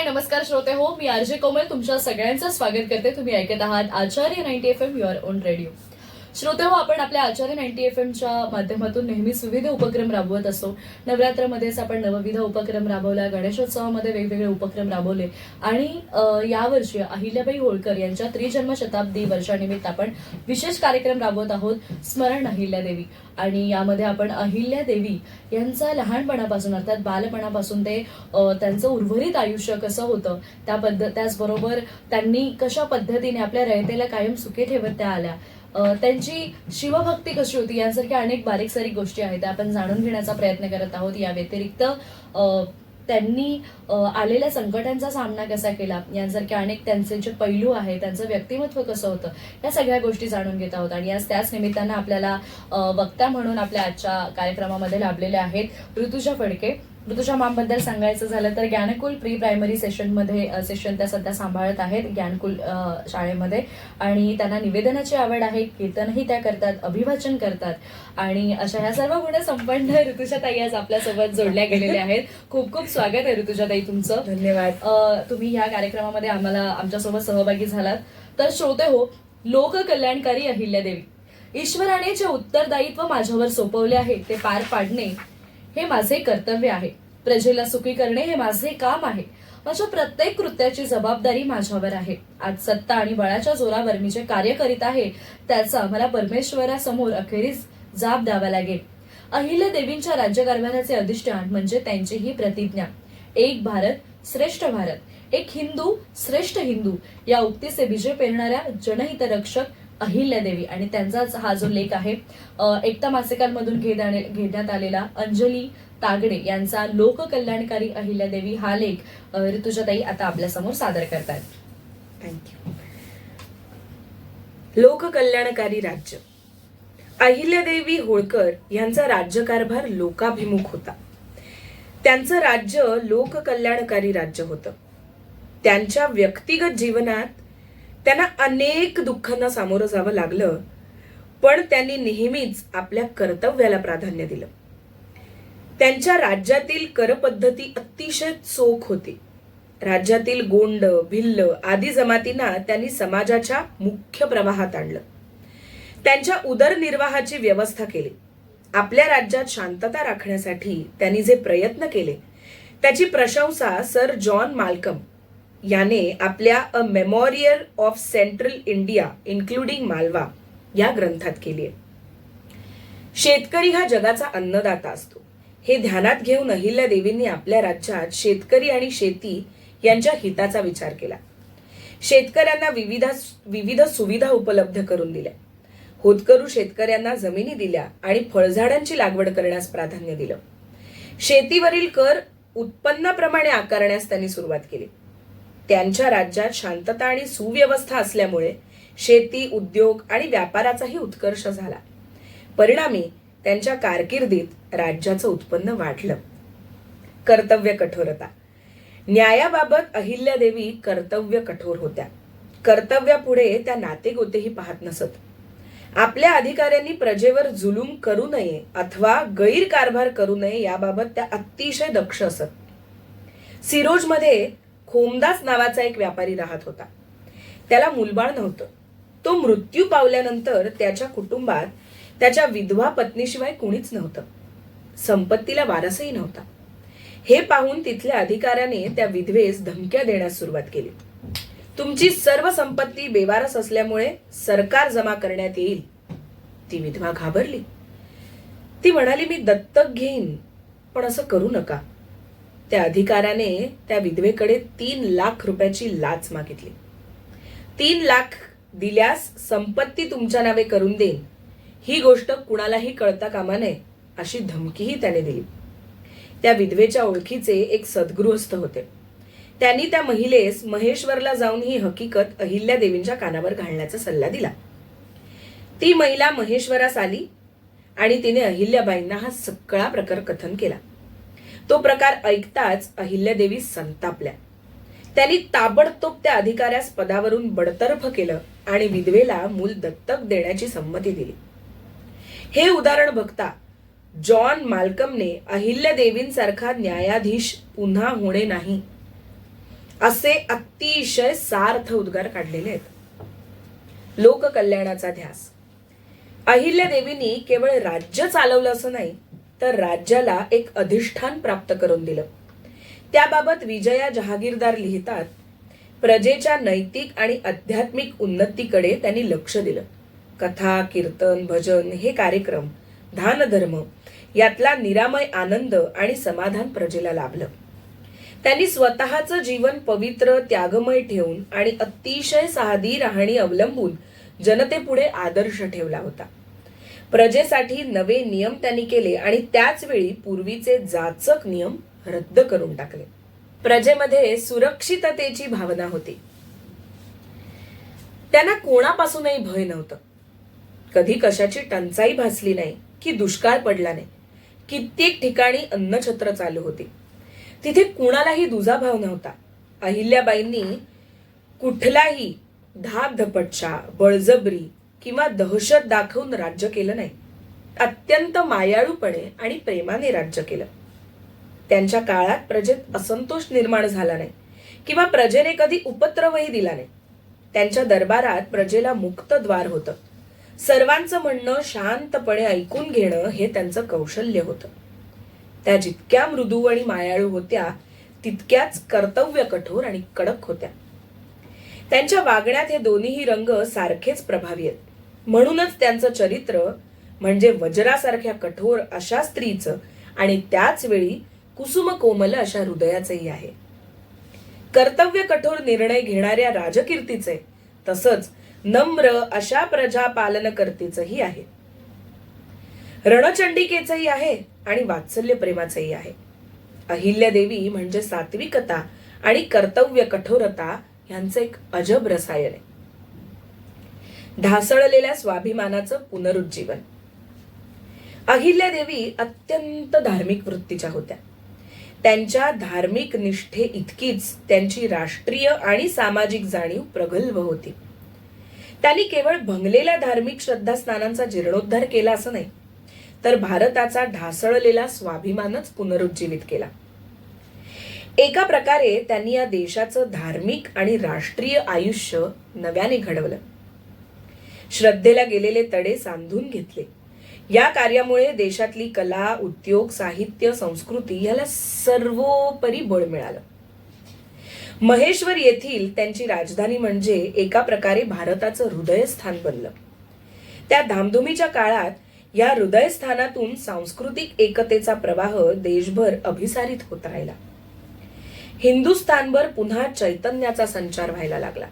नमस्कार श्रोते हो, मी आरजे कोमल तुमच्या सगळ्यांचं स्वागत करते. तुम्ही ऐकत आहात आचार्य 90 FM युअर ओन रेडिओ. श्रोते हो, आपण आपल्या आचार्य 90 FM च्या माध्यमातून नेहमीच विविध उपक्रम राबवत असतो. नवरात्रमध्येच आपण नवविध उपक्रम राबवला, गणेशोत्सवामध्ये वेगवेगळे उपक्रम राबवले आणि यावर्षी अहिल्याबाई होळकर यांच्या त्रिजन्म शताब्दी वर्षानिमित्त आपण विशेष कार्यक्रम राबवत आहोत, स्मरण अहिल्यादेवी. आणि यामध्ये आपण अहिल्यादेवी यांचा लहानपणापासून अर्थात बालपणापासून ते त्यांचं उर्वरित आयुष्य कसं होतं त्याचबरोबर त्यांनी कशा पद्धतीने आपल्या रयतेला कायम सुखी ठेवत त्या आल्या, त्यांची शिवभक्ती कशी होती, यांसारख्या अनेक बारीक सारीक गोष्टी आहेत त्या आपण जाणून घेण्याचा प्रयत्न करत आहोत. या व्यतिरिक्त त्यांनी आलेल्या संकटांचा सामना कसा केला, यांसारख्या अनेक त्यांचे जे पैलू आहेत, त्यांचं व्यक्तिमत्व कसं होतं, या सगळ्या गोष्टी जाणून घेत आहोत. आणि आज त्याच निमित्तानं आपल्याला वक्ता म्हणून आपल्या आजच्या कार्यक्रमामध्ये लाभलेले आहेत ऋतुजा फडके. ऋतुजा मॅमबद्दल सांगायचं झालं तर ज्ञानकुल प्री प्रायमरी सेशन त्या सध्या सांभाळत आहेत ज्ञानकुल शाळेमध्ये. आणि त्यांना निवेदनाची आवड आहे, कीर्तनही त्या करतात, अभिवाचन करतात. आणि अशा ह्या सर्व गुण संपन्न ऋतुजाताई आज आपल्यासोबत जोडल्या गेलेल्या आहेत. खूप खूप स्वागत आहे ऋतुजाताई तुमचं. धन्यवाद. तुम्ही ह्या कार्यक्रमामध्ये आमच्यासोबत सहभागी झालात. तर श्रोते हो, लोककल्याणकारी अहिल्यादेवी, ईश्वराने जे उत्तरदायित्व माझ्यावर सोपवले आहे ते पार पाडणे हे माझे कर्तव्य आहे. प्रजेला सुखी करणे हे माझे काम आहे. माझ्या प्रत्येक कृत्याची जबाबदारी माझ्यावर आहे. आज सत्ता आणि बळाच्या जोरावर मी जे कार्य करीत आहे त्याचा मला परमेश्वरासमोर अखेरीस जाब द्यावा लागेल. अहिल्यादेवींच्या राज्यकारभाराचे अधिष्ठान म्हणजे त्यांची ही प्रतिज्ञा, एक भारत श्रेष्ठ भारत, एक हिंदू श्रेष्ठ हिंदू, या उक्तीचे बीजे पेरणाऱ्या जनहितरक्षक अहिल्यादेवी. आणि त्यांचाच हा जो लेख आहे एकता मासिकांमधून घेण्यात आलेला अंजली तागडे यांचा लोककल्याणकारी अहिल्यादेवी हा लेख ऋतुजाताई आता आपल्यासमोर सादर करतायत. थँक्यू. लोककल्याणकारी राज्य. अहिल्यादेवी होळकर यांचा राज्यकारभार लोकाभिमुख होता. त्यांचं राज्य लोककल्याणकारी राज्य होतं. त्यांच्या व्यक्तिगत जीवनात त्यांना अनेक दुःखांना सामोरं जावं लागलं, पण त्यांनी नेहमीच आपल्या कर्तव्याला प्राधान्य दिलं. त्यांच्या राज्यातील करपद्धती अतिशय चोख होती. राज्यातील गोंड, भिल्ल आदी जमातींना त्यांनी समाजाच्या मुख्य प्रवाहात आणलं. त्यांच्या उदरनिर्वाहाची व्यवस्था केली. आपल्या राज्यात शांतता राखण्यासाठी त्यांनी जे प्रयत्न केले त्याची प्रशंसा सर जॉन माल्कम याने आपल्या अ memorial of central India including Malwa या ग्रंथात केली आहे. शेतकरी हा जगाचा अन्नदाता असतो हे ध्यानात घेऊन अहिल्यादेवींनी आपल्या राज्यात शेतकरी आणि शेती यांच्या हिताचा विचार केला. शेतकऱ्यांना विविध सुविधा उपलब्ध करून दिल्या. होतकरू शेतकऱ्यांना जमिनी दिल्या आणि फळझाडांची लागवड करण्यास प्राधान्य दिलं. शेतीवरील कर उत्पन्नाप्रमाणे आकारण्यास त्यांनी सुरुवात केली. त्यांच्या राज्यात शांतता आणि सुव्यवस्था असल्यामुळे शेती, उद्योग आणि व्यापाराचाही उत्कर्ष झाला. परिणामी त्यांच्या कारकिर्दीत राज्याचं उत्पन्न वाढलं. कर्तव्य कठोरता. न्यायाबाबत अहिल्यादेवी कर्तव्य कठोर होत्या. कर्तव्यापुढे त्या नातेगोतेही पाहत नसत. आपल्या अधिकाऱ्यांनी प्रजेवर जुलूम करू नये अथवा गैरकारभार करू नये याबाबत त्या अतिशय दक्ष असत. सिरोजमध्ये खोमदास नावाचा एक व्यापारी राहत होता. त्याला मुलबाळ नव्हतं. तो मृत्यू पावल्यानंतर त्याच्या कुटुंबात त्याच्या विधवा पत्नीशिवाय कुणीच नव्हतं. संपत्तीला वारसही नव्हता. हे पाहून तिथल्या अधिकाऱ्याने त्या विधवेस धमक्या देण्यास सुरुवात केली. तुमची सर्व संपत्ती बेवारस असल्यामुळे सरकार जमा करण्यात येईल. ती विधवा घाबरली. ती म्हणाली, मी दत्तक घेईन, पण असं करू नका. त्या अधिकाऱ्याने त्या विधवेकडे 3 लाख रुपयाची लाच मागितली. 3 लाख दिल्यास संपत्ती तुमच्या नावे करून देईन, ही गोष्ट कुणालाही कळता कामा नये अशी धमकीही त्याने दिली. त्या विधवेच्या ओळखीचे एक सद्गृहस्थ होते. त्यांनी त्या महिलेस महेश्वरला जाऊन ही हकीकत अहिल्यादेवींच्या कानावर घालण्याचा सल्ला दिला. ती महिला महेश्वरास आली आणि तिने अहिल्याबाईंना हा सगळा प्रकार कथन केला. तो प्रकार ऐकताच अहिल्यादेवी संतापल्या. त्यांनी ताबडतोब त्या अधिकाऱ्यास पदावरून बडतर्फ केलं आणि विधवेला मूल दत्तक देण्याची संमती दिली. हे उदाहरण बघता जॉन माल्कमने अहिल्यादेवींसारखा न्यायाधीश पुन्हा होणे नाही असे अतिशय सार्थ उद्गार काढलेले आहेत. लोककल्याणाचा ध्यास. अहिल्यादेवींनी केवळ राज्य चालवलं असं नाही, तर राज्याला एक अधिष्ठान प्राप्त करून दिलं. त्याबाबत विजया जहागीरदार लिहितात, प्रजेच्या नैतिक आणि आध्यात्मिक उन्नतीकडे त्यांनी लक्ष दिलं. कथा, कीर्तन, भजन हे कार्यक्रम, दानधर्म यातला निरामय आनंद आणि समाधान प्रजेला लाभलं. त्यांनी स्वतःचं जीवन पवित्र, त्यागमय ठेवून आणि अतिशय साधी राहणी अवलंबून जनतेपुढे आदर्श ठेवला होता. प्रजेसाठी नवे नियम त्यांनी केले आणि त्याच वेळी पूर्वीचे जाचक नियम रद्द करून टाकले. प्रजेमध्ये सुरक्षिततेची भावना होती. त्यांना कोणापासूनही भय नव्हतं. कधी कशाची टंचाई भासली नाही की दुष्काळ पडला नाही. कित्येक ठिकाणी अन्नछत्र चालू होती. तिथे कुणालाही दुजाभाव नव्हता. अहिल्याबाईंनी कुठलाही धाकधपटशा, बळजबरी किंवा दहशत दाखवून राज्य केलं नाही. अत्यंत मायाळूपणे आणि प्रेमाने राज्य केलं. त्यांच्या काळात प्रजेत असंतोष निर्माण झाला नाही किंवा प्रजेने कधी उपद्रवही दिला नाही. त्यांच्या दरबारात प्रजेला मुक्त द्वार होतं. सर्वांचं म्हणणं शांतपणे ऐकून घेणं हे त्यांचं कौशल्य होतं. त्या जितक्या मृदू आणि मायाळू होत्या, तितक्याच कर्तव्य कठोर आणि कडक होत्या. त्यांच्या वागण्यात हे दोन्हीही रंग सारखेच प्रभावी आहेत. म्हणूनच त्यांचं चरित्र म्हणजे वज्रासारख्या कठोर अशा स्त्रीचं आणि त्याच वेळी कुसुम कोमल अशा हृदयाचंही आहे. कर्तव्य कठोर निर्णय घेणाऱ्या राजकीर्तीचे, तसंच नम्र अशा प्रजा पालनकर्तीचंही आहे. रणचंडिकेचंही आहे आणि वात्सल्य प्रेमाचंही आहे. अहिल्यादेवी म्हणजे सात्विकता आणि कर्तव्य कठोरता यांचं एक अजब रसायन आहे. ढासळलेल्या स्वाभिमानाचं पुनरुज्जीवन. अहिल्यादेवी अत्यंत धार्मिक वृत्तीच्या होत्या. त्यांच्या धार्मिक निष्ठे इतकीच त्यांची राष्ट्रीय आणि सामाजिक जाणीव प्रगल्भ होती. त्यांनी केवळ भंगलेल्या धार्मिक श्रद्धास्थानांचा जीर्णोद्धार केला असं नाही, तर भारताचा ढासळलेला स्वाभिमानच पुनरुज्जीवित केला. एका प्रकारे त्यांनी या देशाचं धार्मिक आणि राष्ट्रीय आयुष्य नव्याने घडवलं. श्रद्धेला गेलेले तडे सांधून घेतले. या कार्यामुळे देशातली कला, उद्योग, साहित्य, संस्कृती याला सर्वोपरी बळ मिळालं. महेश्वर येथील त्यांची राजधानी म्हणजे एका प्रकारे भारताचं हृदयस्थान बनलं. त्या धामधुमीच्या काळात या हृदयस्थानातून सांस्कृतिक एकतेचा प्रवाह देशभर अभिसारित होत राहिला. हिंदुस्थानभर पुन्हा चैतन्याचा संचार व्हायला लागला.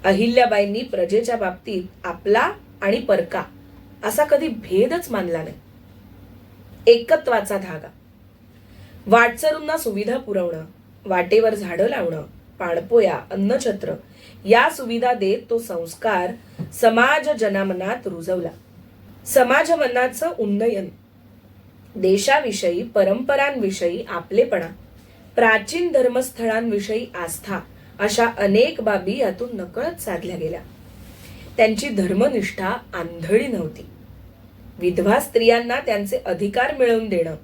अहिल्याबाईंनी प्रजेच्या बाबतीत आपला आणि परका असा कधी भेदच मानला नाही. एकत्वाचा धागा. वाटसरूंना सुविधा पुरवणं, वाटेवर झाडं लावणं, पाणपोया, अन्नछत्र या सुविधा देत तो संस्कार समाज जनामनात रुजवला. समाजमनाचं उन्नयन, देशाविषयी, परंपरांविषयी आपलेपणा, प्राचीन धर्मस्थळांविषयी आस्था अशा अनेक बाबी यातून नकळत साधल्या गेल्या. त्यांची धर्मनिष्ठा आंधळी नव्हती. विधवा स्त्रियांना त्यांचे अधिकार मिळवून देणं,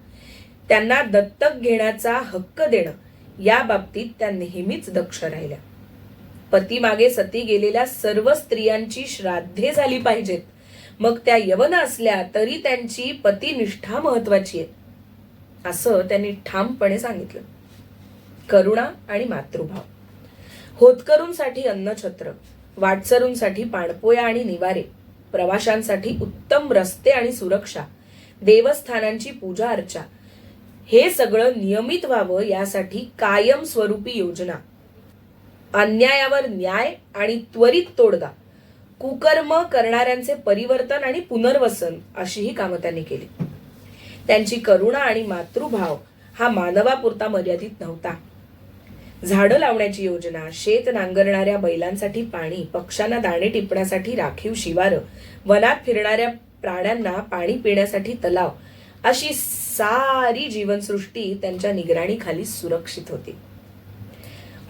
त्यांना दत्तक घेण्याचा हक्क देणं या बाबतीत त्या नेहमीच दक्ष राहिल्या. पतीमागे सती गेलेल्या सर्व स्त्रियांची श्राद्धे झाली पाहिजेत, मग त्या यवन असल्या तरी त्यांची पतिनिष्ठा महत्वाची आहे, असं त्यांनी ठामपणे सांगितलं. करुणा आणि मातृभाव. होतकरूंसाठी अन्नछत्र, वाटसरूंसाठी पाणपोया आणि निवारे, प्रवाशांसाठी उत्तम रस्ते आणि सुरक्षा, देवस्थानांची पूजा अर्चा हे सगळं नियमित व्हावं यासाठी कायमस्वरूपी योजना, अन्यायावर न्याय आणि त्वरित तोडगा, कुकर्म करणाऱ्यांचे परिवर्तन आणि पुनर्वसन अशीही कामं त्यांनी केली. त्यांची करुणा आणि मातृभाव हा मानवापुरता मर्यादित नव्हता. झाडं लावण्याची योजना, शेत नांगरणाऱ्या बैलांसाठी पाणी, पक्ष्यांना दाणे टिपण्यासाठी राखीव शिवारं, वनात फिरणाऱ्या प्राण्यांना पाणी पिण्यासाठी तलाव अशी सारी जीवनसृष्टी त्यांच्या निगराणीखाली सुरक्षित होती.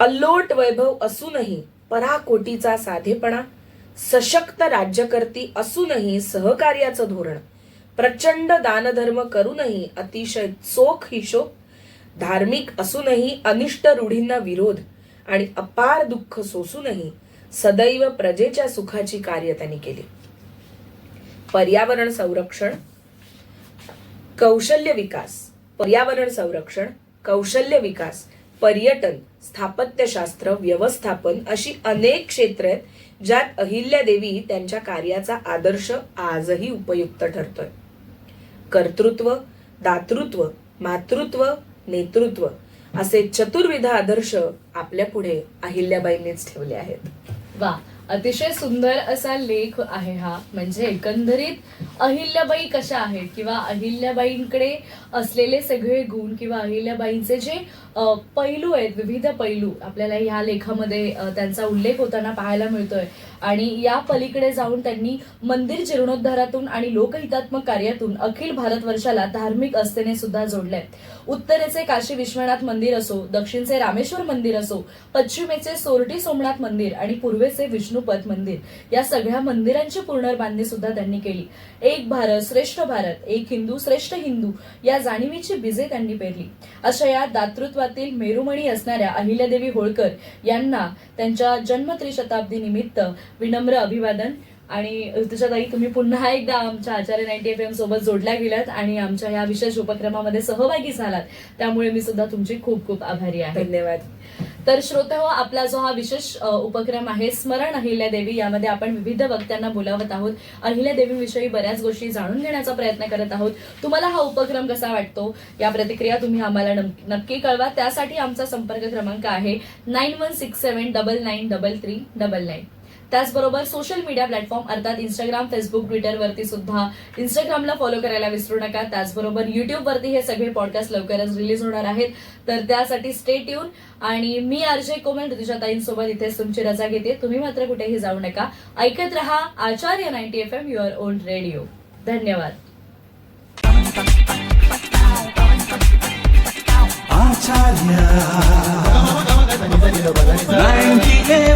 अल्लोट वैभव असूनही पराकोटीचा साधेपणा, सशक्त राज्यकर्ती असूनही सहकार्याचं धोरण, प्रचंड दानधर्म करूनही अतिशय चोख हिशोब, धार्मिक असूनही अनिष्ट रूढींना विरोध आणि अपार दुःख सोसूनही सदैव प्रजेच्या सुखाची कार्य त्यांनी केली. पर्यावरण संरक्षण, कौशल्य विकास, पर्यटन, स्थापत्यशास्त्र, व्यवस्थापन अशी अनेक क्षेत्रे आहेत ज्यात अहिल्यादेवी त्यांच्या कार्याचा आदर्श आजही उपयुक्त ठरतोय. कर्तृत्व, दातृत्व, मातृत्व, नेतृत्व असे चतुर्विध आदर्श आपल्या पुढे अहिल्याबाईंनीच ठेवले आहेत. वा, अतिशय सुंदर असा लेख आहे हा. म्हणजे एकंदरीत अहिल्याबाई कशा आहेत किंवा अहिल्याबाईंकडे असलेले सगळे गुण किंवा अहिल्याबाईंचे जे पैलू आहेत, विविध पैलू आपल्याला ह्या लेखामध्ये त्यांचा उल्लेख होताना पाहायला मिळतोय. आणि या पलीकडे जाऊन त्यांनी मंदिर जीर्णोद्धारातून आणि लोकहितात्मक कार्यातून अखिल भारतवर्षाला धार्मिक आस्थेने सुद्धा जोडलंय. उत्तरेचे काशी विश्वनाथ मंदिर असो, दक्षिणचे रामेश्वर मंदिर असो, पश्चिमेचे सोरटी सोमनाथ मंदिर आणि पूर्वेचे विष्णुपद मंदिर, या सगळ्या मंदिरांची पुनर्बांधणी सुद्धा त्यांनी केली. एक भारत श्रेष्ठ भारत, एक हिंदू श्रेष्ठ हिंदू या जाणीवेची बीजे त्यांनी पेरली. अशा या दातृत्वातील मेरुमणी असणाऱ्या अहिल्यादेवी होळकर यांना त्यांच्या जन्म त्रिशताब्दी निमित्त विनम्र अभिवादन. आणि ऋतुजाताई, तुम्ही पुन्हा एकदा आमच्या आचार्य 90 FM सोबत जोडल्या गेलात आणि आमच्या या विशेष उपक्रमामध्ये सहभागी झालात, त्यामुळे मी सुद्धा तुमची खूप खूप आभारी आहे. धन्यवाद. तर श्रोतेहो, आपला जो हा विशेष उपक्रम आहे स्मरण अहिल्यादेवी, यामध्ये आपण विविध वक्त्यांना बोलावत आहोत. अहिल्यादेवीविषयी बऱ्याच गोष्टी जाणून घेण्याचा प्रयत्न करत आहोत. तुम्हाला हा उपक्रम कसा वाटतो या प्रतिक्रिया तुम्ही आम्हाला नक्की कळवा. त्यासाठी आमचा संपर्क क्रमांक आहे 9167993399. त्याचबरोबर सोशल मीडिया प्लॅटफॉर्म अर्थात इंस्टाग्राम, फेसबुक, ट्विटरवरती सुद्धा इंस्टाग्रामला फॉलो करायला विसरू नका. त्याचबरोबर युट्यूबवरती हे सगळे पॉडकास्ट लवकरच रिलीज होणार आहेत, तर त्यासाठी स्टे ट्यून. आणि मी आरजे कोमल ऋतुजाताईंसोबत इथेच तुमची रजा घेते. तुम्ही मात्र कुठेही जाऊ नका. ऐकत रहा आचार्य 90 FM, युअर ओन रेडिओ. धन्यवाद. आचार्य 90